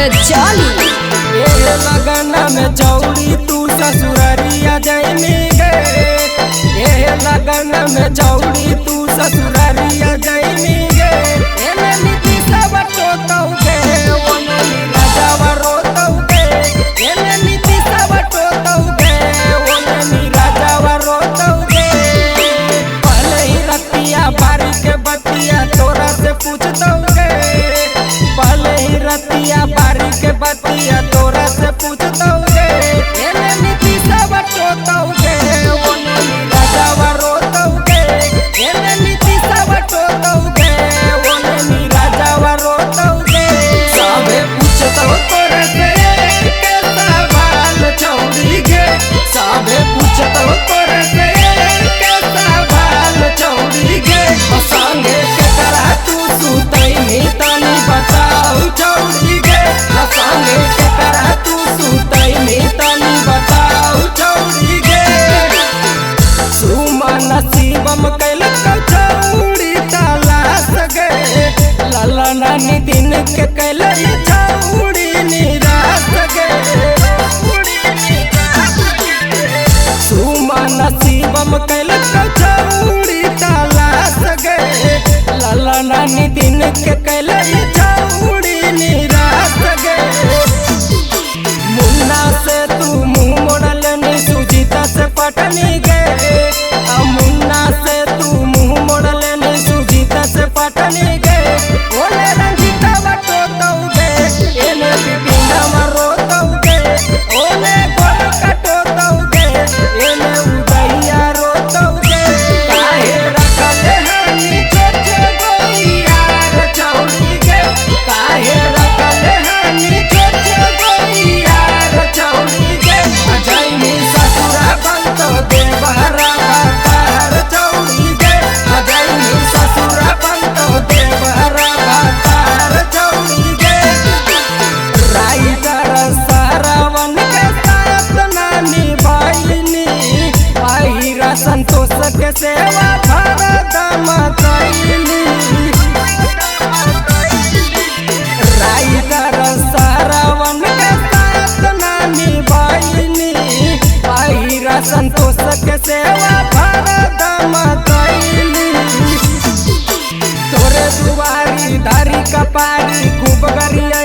ब्रजाली। ये लगन में चौड़ी तू ससुररिया जैमी गे, ये लगन में चौड़ी तू ससुररिया जैमी गे। एने नीति सब टोतौ गे, ओने नीला जावा रोतौ गे। एने नीति सब टोतौ गे, ओने नीला जावा रोतौ गे। पहले ही रतिया बारी के बतिया तोरा से पूछतौ गे, पहले ही रतिया बारी के बतिया तोरा से पूछतौ गे। एने नीति सब टोतौ गे, ओने नीला जावा रोतौ गे। एने नीति सब टोतौ गे, ओने नीला जावा रोतौ गे। सबे पूछतौ तोरे से के सवाल चौड़ी गे, सबे पूछतौ तोरे से के सवाल चौड़ी गे। संगे के करा तू सुतई में तनी बताऊ चौड़ी गे, संगे के करा तू सुतई में तनी बताऊ चौड़ी गे। सुमन शिवम कैलक चौड़ी तलाश गे, ललना नितिन के कैलई चौड़ी निराश गे। सुमन शिवम कैलक चौड़ी तलाश गे, ललना नितिन के कैलई चौड़ी निराश गे। मुन्ना से तू मुँह मोड़ल नी सुजीता से पटनी गे, मुन्ना से तू मुँह मोड़ल नी सुजीता से पटनी गे। ओने रंजीता बटोतौ गे, एने बिपिना मरोतौ गे। ओने गोर कटोतौ गे, एने उदैया रोतौ गे। काहे रखले हनी छोटे गोइयार चौड़ी गे, काहे रखले हनी छोटे गोइयार चौड़ी गे। अजैनी ससुरा बनतो देवहरा भातार चौड़ी गे, अजैनी ससुरा बनतो देवहरा भातार चौड़ी गे। राइटर सारावन के साथ नानी बाइनी, आहिरा संतोष के सेवा भरदम कैली। राइटर सारावन के साथ नानी बाइनी, आहिरा संतोष के सेवा भरदम कैली। तोरे दुआरी धारी कपारी खूब गरिया